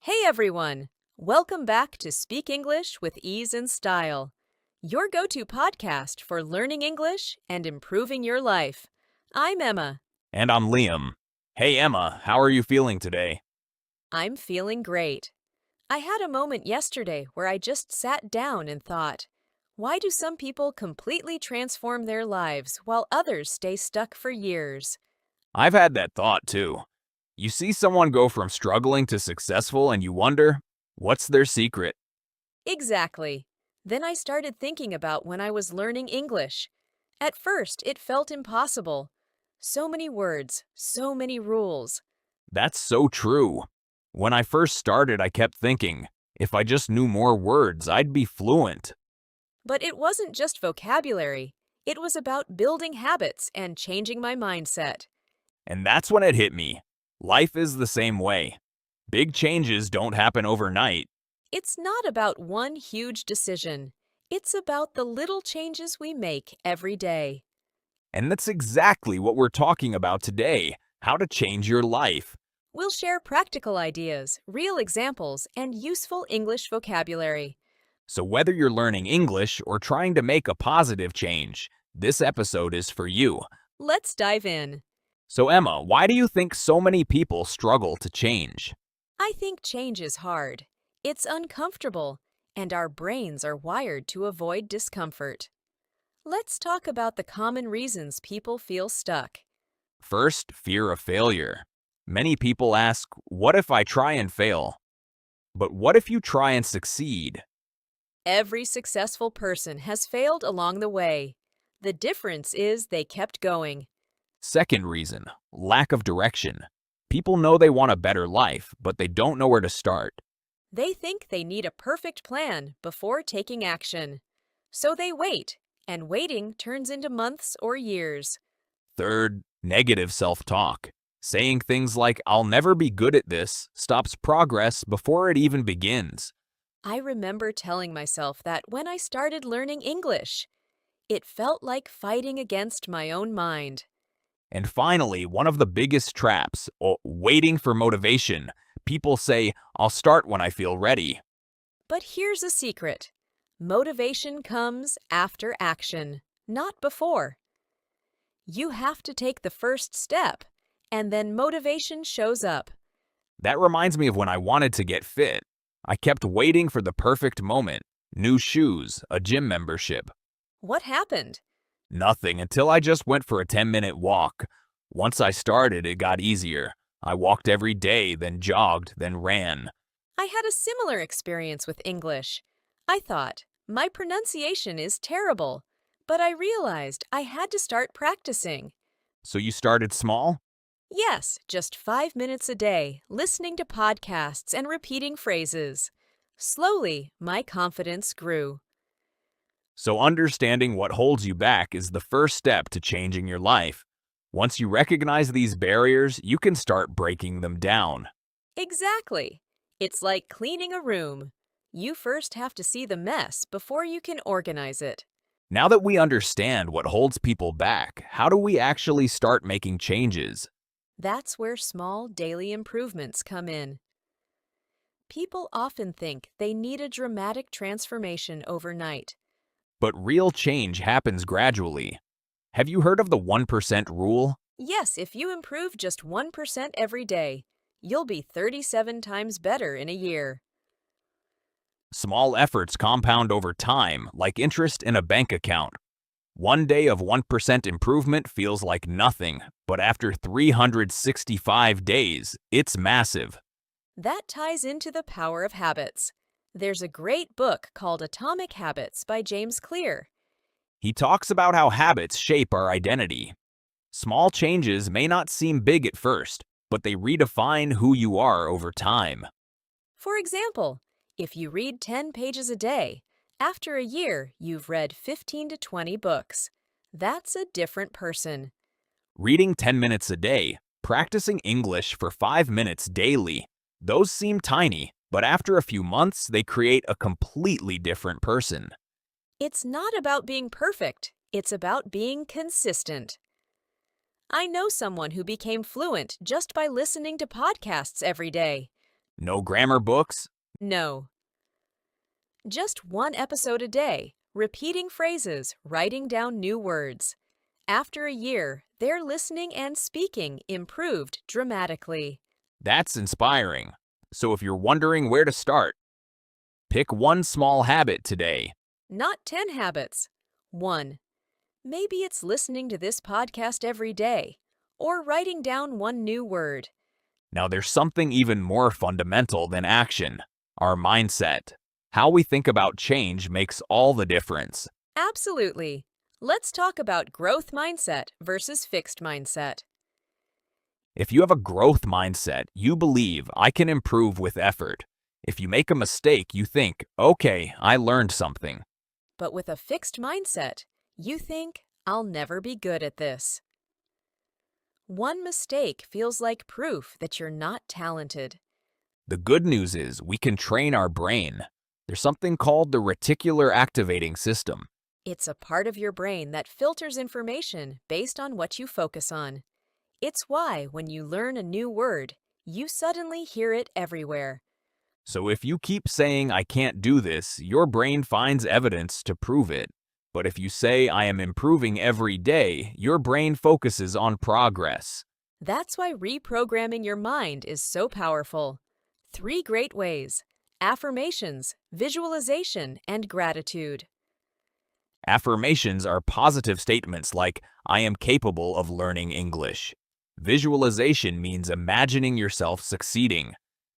Hey everyone! Welcome back to Speak English with Ease and Style, your go-to podcast for learning English and improving your life. I'm Emma. And I'm Liam. Hey Emma, how are you feeling today? I'm feeling great. I had a moment yesterday where I just sat down and thought, why do some people completely transform their lives while others stay stuck for years? I've had that thought too. You see someone go from struggling to successful and you wonder, what's their secret? Exactly. Then I started thinking about when I was learning English. At first, it felt impossible. So many words, so many rules. That's so true. When I first started, I kept thinking, if I just knew more words, I'd be fluent. But it wasn't just vocabulary. It was about building habits and changing my mindset. And that's when it hit me. Life is the same way. Big changes don't happen overnight. It's not about one huge decision. It's about the little changes we make every day. And that's exactly what we're talking about today, how to change your life. We'll share practical ideas, real examples, and useful English vocabulary. So whether you're learning English or trying to make a positive change, this episode is for you. Let's dive in. So Emma, why do you think so many people struggle to change? I think change is hard. It's uncomfortable, and our brains are wired to avoid discomfort. Let's talk about the common reasons people feel stuck. First, fear of failure. Many people ask, what if I try and fail? But what if you try and succeed? Every successful person has failed along the way. The difference is they kept going. Second reason, lack of direction. People know they want a better life, but they don't know where to start. They think they need a perfect plan before taking action. So they wait, and waiting turns into months or years. Third, negative self-talk. Saying things like, I'll never be good at this, stops progress before it even begins. I remember telling myself that when I started learning English. It felt like fighting against my own mind. And finally, one of the biggest traps, waiting for motivation. People say, I'll start when I feel ready. But here's a secret. Motivation comes after action, not before. You have to take the first step, and then motivation shows up. That reminds me of when I wanted to get fit. I kept waiting for the perfect moment. New shoes, a gym membership. What happened? Nothing until I just went for a 10-minute walk. Once I started, it got easier. I walked every day, then jogged, then ran. I had a similar experience with English. I thought, my pronunciation is terrible, but I realized I had to start practicing. So you started small? Yes, just 5 minutes a day, listening to podcasts and repeating phrases. Slowly, my confidence grew. So understanding what holds you back is the first step to changing your life. Once you recognize these barriers, you can start breaking them down. Exactly. It's like cleaning a room. You first have to see the mess before you can organize it. Now that we understand what holds people back, how do we actually start making changes? That's where small daily improvements come in. People often think they need a dramatic transformation overnight. But real change happens gradually. Have you heard of the 1% rule? Yes, if you improve just 1% every day, you'll be 37 times better in a year. Small efforts compound over time, like interest in a bank account. One day of 1% improvement feels like nothing, but after 365 days, it's massive. That ties into the power of habits. There's a great book called Atomic Habits by James Clear. He talks about how habits shape our identity. Small changes may not seem big at first, but they redefine who you are over time. For example, if you read 10 pages a day, after a year you've read 15 to 20 books. That's a different person. Reading 10 minutes a day, practicing English for 5 minutes daily, those seem tiny, but after a few months, they create a completely different person. It's not about being perfect, it's about being consistent. I know someone who became fluent just by listening to podcasts every day. No grammar books? No. Just one episode a day, repeating phrases, writing down new words. After a year, their listening and speaking improved dramatically. That's inspiring. So if you're wondering where to start, pick one small habit today. Not 10 habits. 1. Maybe it's listening to this podcast every day, or writing down one new word. Now, there's something even more fundamental than action: our mindset. How we think about change makes all the difference. Absolutely. Let's talk about growth mindset versus fixed mindset. If you have a growth mindset, you believe I can improve with effort. If you make a mistake, you think, okay, I learned something. But with a fixed mindset, you think, I'll never be good at this. One mistake feels like proof that you're not talented. The good news is we can train our brain. There's something called the reticular activating system. It's a part of your brain that filters information based on what you focus on. It's why when you learn a new word, you suddenly hear it everywhere. So if you keep saying I can't do this, your brain finds evidence to prove it. But if you say I am improving every day, your brain focuses on progress. That's why reprogramming your mind is so powerful. 3 great ways: affirmations, visualization, and gratitude. Affirmations are positive statements like, I am capable of learning English. Visualization means imagining yourself succeeding.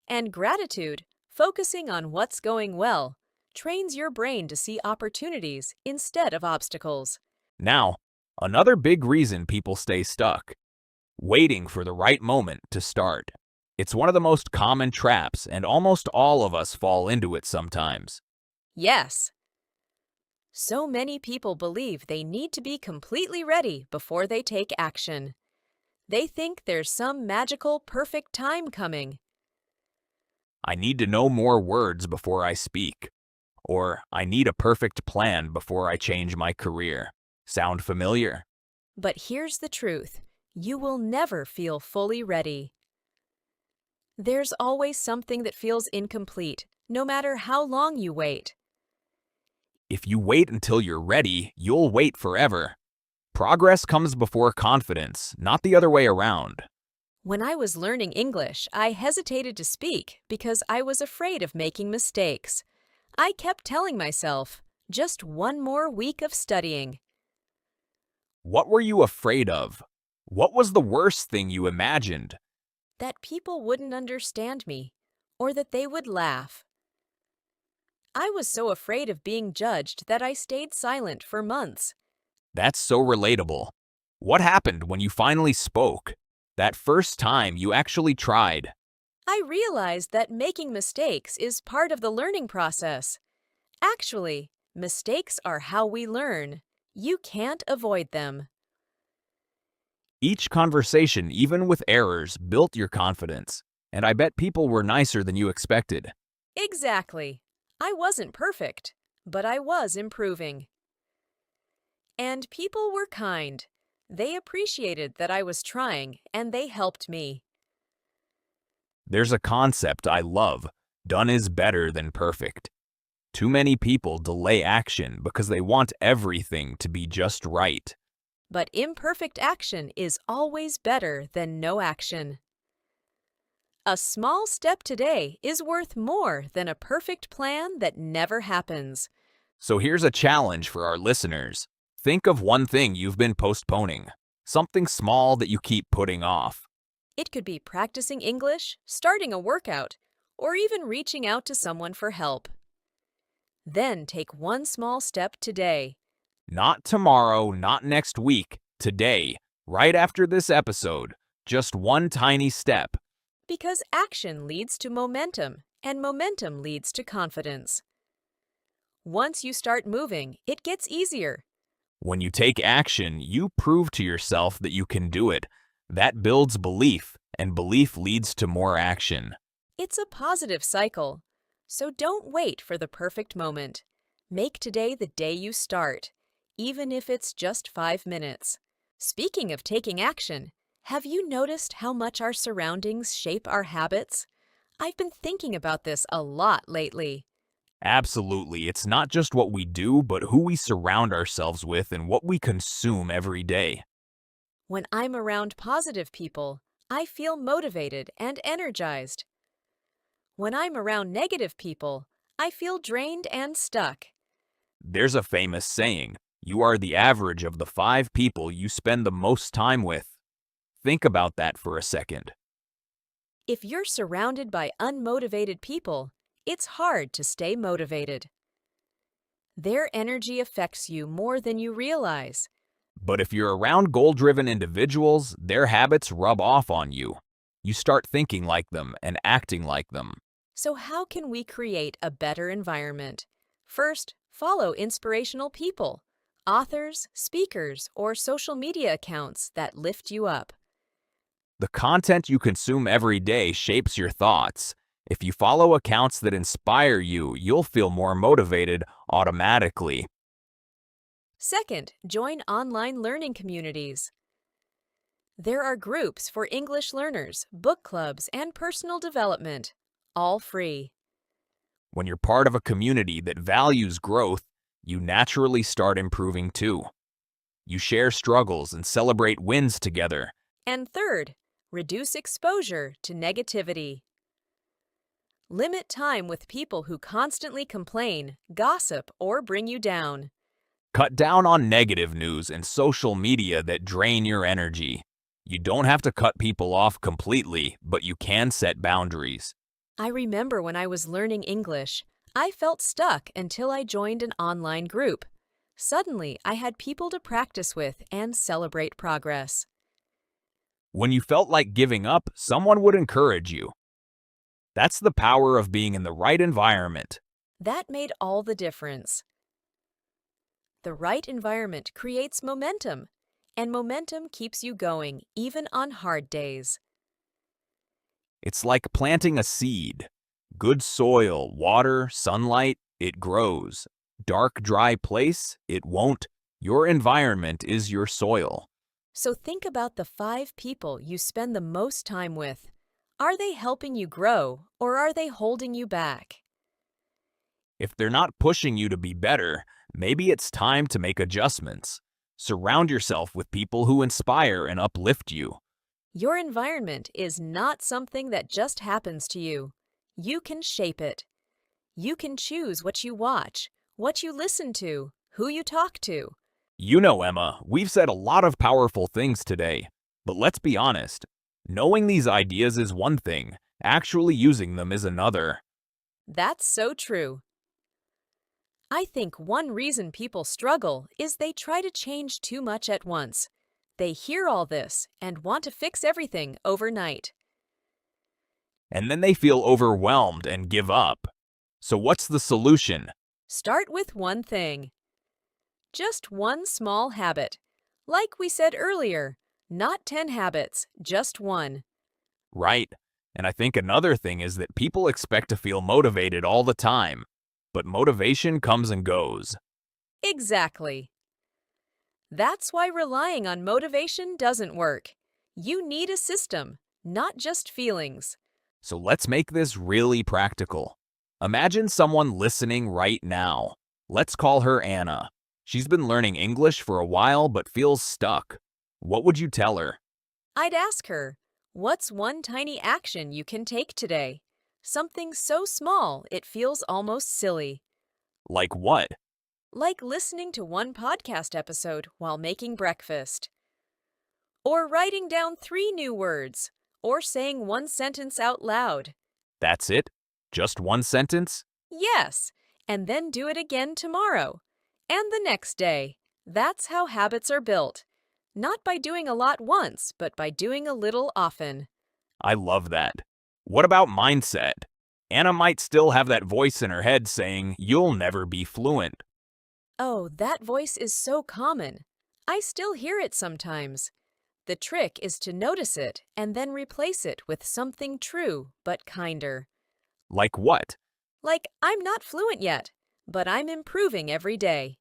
And gratitude, focusing on what's going well, trains your brain to see opportunities instead of obstacles. Now, another big reason people stay stuck: waiting for the right moment to start. It's one of the most common traps, and almost all of us fall into it sometimes. Yes. So many people believe they need to be completely ready before they take action. They think there's some magical, perfect time coming. I need to know more words before I speak. Or, I need a perfect plan before I change my career. Sound familiar? But here's the truth: you will never feel fully ready. There's always something that feels incomplete, no matter how long you wait. If you wait until you're ready, you'll wait forever. Progress comes before confidence, not the other way around. When I was learning English, I hesitated to speak because I was afraid of making mistakes. I kept telling myself, just one more week of studying. What were you afraid of? What was the worst thing you imagined? That people wouldn't understand me, or that they would laugh. I was so afraid of being judged that I stayed silent for months. That's so relatable. What happened when you finally spoke? That first time you actually tried? I realized that making mistakes is part of the learning process. Actually, mistakes are how we learn. You can't avoid them. Each conversation, even with errors, built your confidence. And I bet people were nicer than you expected. Exactly. I wasn't perfect, but I was improving. And people were kind. They appreciated that I was trying, and they helped me. There's a concept I love: done is better than perfect. Too many people delay action because they want everything to be just right. But imperfect action is always better than no action. A small step today is worth more than a perfect plan that never happens. So here's a challenge for our listeners. Think of one thing you've been postponing, something small that you keep putting off. It could be practicing English, starting a workout, or even reaching out to someone for help. Then take one small step today. Not tomorrow, not next week, today, right after this episode. Just one tiny step. Because action leads to momentum, and momentum leads to confidence. Once you start moving, it gets easier. When you take action, you prove to yourself that you can do it. That builds belief, and belief leads to more action. It's a positive cycle. So don't wait for the perfect moment. Make today the day you start, even if it's just 5 minutes. Speaking of taking action, have you noticed how much our surroundings shape our habits? I've been thinking about this a lot lately. Absolutely. It's not just what we do, but who we surround ourselves with and what we consume every day. When I'm around positive people, I feel motivated and energized. When I'm around negative people, I feel drained and stuck. There's a famous saying, you are the average of the 5 people you spend the most time with. Think about that for a second. If you're surrounded by unmotivated people, it's hard to stay motivated. Their energy affects you more than you realize. But if you're around goal-driven individuals, their habits rub off on you. You start thinking like them and acting like them. So how can we create a better environment? First, follow inspirational people, authors, speakers, or social media accounts that lift you up. The content you consume every day shapes your thoughts. If you follow accounts that inspire you, you'll feel more motivated automatically. Second, join online learning communities. There are groups for English learners, book clubs, and personal development, all free. When you're part of a community that values growth, you naturally start improving too. You share struggles and celebrate wins together. And third, reduce exposure to negativity. Limit time with people who constantly complain, gossip, or bring you down. Cut down on negative news and social media that drain your energy. You don't have to cut people off completely, but you can set boundaries. I remember when I was learning English, I felt stuck until I joined an online group. Suddenly, I had people to practice with and celebrate progress. When you felt like giving up, someone would encourage you. That's the power of being in the right environment. That made all the difference. The right environment creates momentum, and momentum keeps you going even on hard days. It's like planting a seed. Good soil, water, sunlight, it grows. Dark, dry place, it won't. Your environment is your soil. So think about the 5 people you spend the most time with. Are they helping you grow, or are they holding you back? If they're not pushing you to be better, maybe it's time to make adjustments. Surround yourself with people who inspire and uplift you. Your environment is not something that just happens to you. You can shape it. You can choose what you watch, what you listen to, who you talk to. You know, Emma, we've said a lot of powerful things today. But let's be honest, knowing these ideas is one thing, actually using them is another. That's so true. I think one reason people struggle is they try to change too much at once. They hear all this and want to fix everything overnight. And then they feel overwhelmed and give up. So what's the solution? Start with one thing. Just one small habit. Like we said earlier, not 10 habits, just one. Right. And I think another thing is that people expect to feel motivated all the time. But motivation comes and goes. Exactly. That's why relying on motivation doesn't work. You need a system, not just feelings. So let's make this really practical. Imagine someone listening right now. Let's call her Anna. She's been learning English for a while but feels stuck. What would you tell her? I'd ask her, what's one tiny action you can take today? Something so small it feels almost silly. Like what? Like listening to one podcast episode while making breakfast. Or writing down 3 new words. Or saying one sentence out loud. That's it? Just one sentence? Yes, and then do it again tomorrow. And the next day. That's how habits are built. Not by doing a lot once, but by doing a little often. I love that. What about mindset? Anna might still have that voice in her head saying, "You'll never be fluent." Oh, that voice is so common. I still hear it sometimes. The trick is to notice it and then replace it with something true but kinder. Like what? Like, I'm not fluent yet, but I'm improving every day.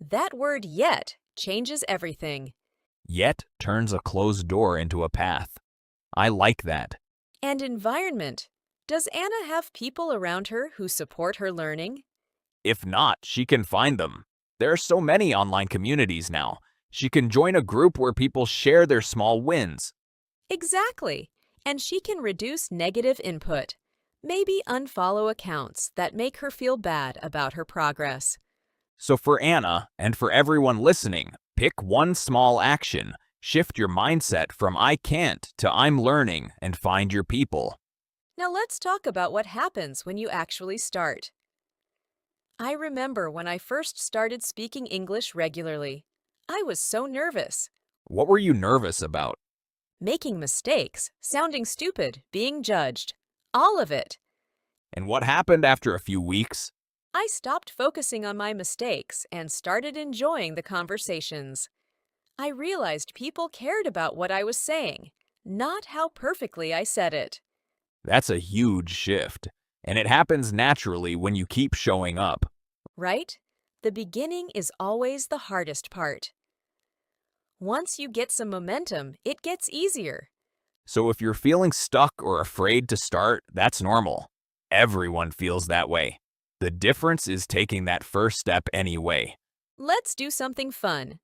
That word yet changes everything. Yet turns a closed door into a path. I like that. And environment. Does Anna have people around her who support her learning? If not, she can find them. There are so many online communities now. She can join a group where people share their small wins. Exactly. And she can reduce negative input. Maybe unfollow accounts that make her feel bad about her progress. So for Anna, and for everyone listening, pick one small action. Shift your mindset from I can't to I'm learning and find your people. Now let's talk about what happens when you actually start. I remember when I first started speaking English regularly. I was so nervous. What were you nervous about? Making mistakes, sounding stupid, being judged. All of it. And what happened after a few weeks? I stopped focusing on my mistakes and started enjoying the conversations. I realized people cared about what I was saying, not how perfectly I said it. That's a huge shift. And it happens naturally when you keep showing up. Right? The beginning is always the hardest part. Once you get some momentum, it gets easier. So if you're feeling stuck or afraid to start, that's normal. Everyone feels that way. The difference is taking that first step anyway. Let's do something fun.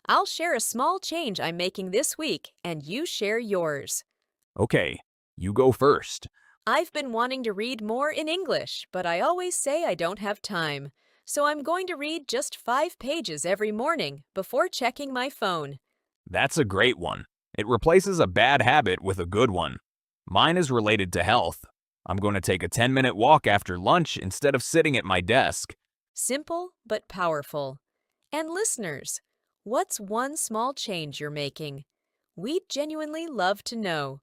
I'll share a small change I'm making this week, and you share yours. Okay, you go first. I've been wanting to read more in English, but I always say I don't have time. So I'm going to read just 5 pages every morning before checking my phone. That's a great one. It replaces a bad habit with a good one. Mine is related to health. I'm going to take a 10-minute walk after lunch instead of sitting at my desk. Simple but powerful. And listeners, what's one small change you're making? We'd genuinely love to know.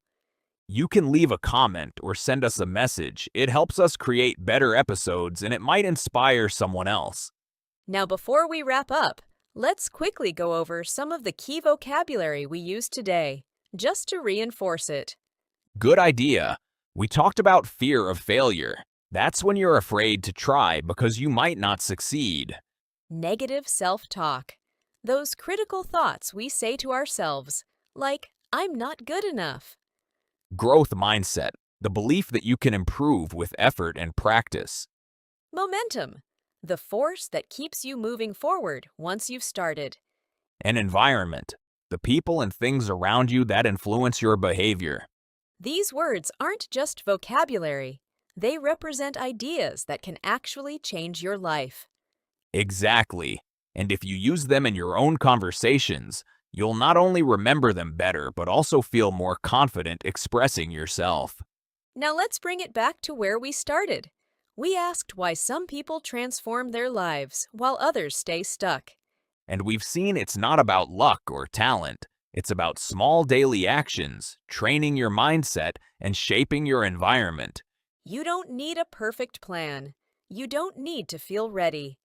You can leave a comment or send us a message. It helps us create better episodes and it might inspire someone else. Now, before we wrap up, let's quickly go over some of the key vocabulary we used today, just to reinforce it. Good idea. We talked about fear of failure. That's when you're afraid to try because you might not succeed. Negative self-talk. Those critical thoughts we say to ourselves, like, I'm not good enough. Growth mindset. The belief that you can improve with effort and practice. Momentum. The force that keeps you moving forward once you've started. And environment. The people and things around you that influence your behavior. These words aren't just vocabulary. They represent ideas that can actually change your life. Exactly. And if you use them in your own conversations, you'll not only remember them better, but also feel more confident expressing yourself. Now let's bring it back to where we started. We asked why some people transform their lives while others stay stuck. And we've seen it's not about luck or talent. It's about small daily actions, training your mindset, and shaping your environment. You don't need a perfect plan. You don't need to feel ready.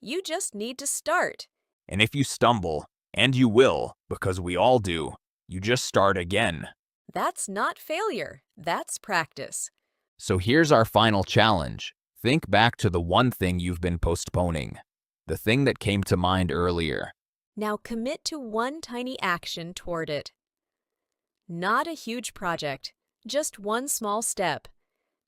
You just need to start. And if you stumble, and you will, because we all do, you just start again. That's not failure. That's practice. So here's our final challenge. Think back to the one thing you've been postponing, the thing that came to mind earlier. Now commit to one tiny action toward it. Not a huge project, just one small step.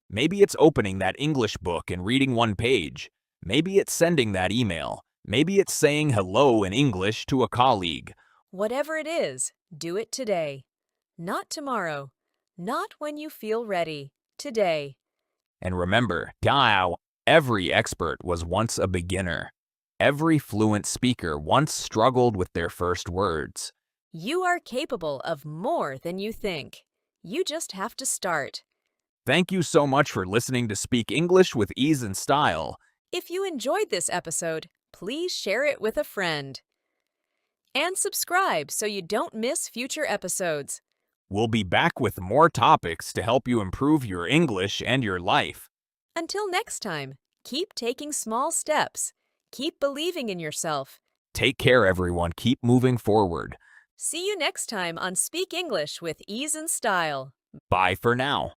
Maybe it's opening that English book and reading one page. Maybe it's sending that email. Maybe it's saying hello in English to a colleague. Whatever it is, do it today. Not tomorrow. Not when you feel ready. Today. And remember, every expert was once a beginner. Every fluent speaker once struggled with their first words. You are capable of more than you think. You just have to start. Thank you so much for listening to Speak English with Ease and Style. If you enjoyed this episode, please share it with a friend. And subscribe so you don't miss future episodes. We'll be back with more topics to help you improve your English and your life. Until next time, keep taking small steps. Keep believing in yourself. Take care, everyone. Keep moving forward. See you next time on Speak English with Ease and Style. Bye for now.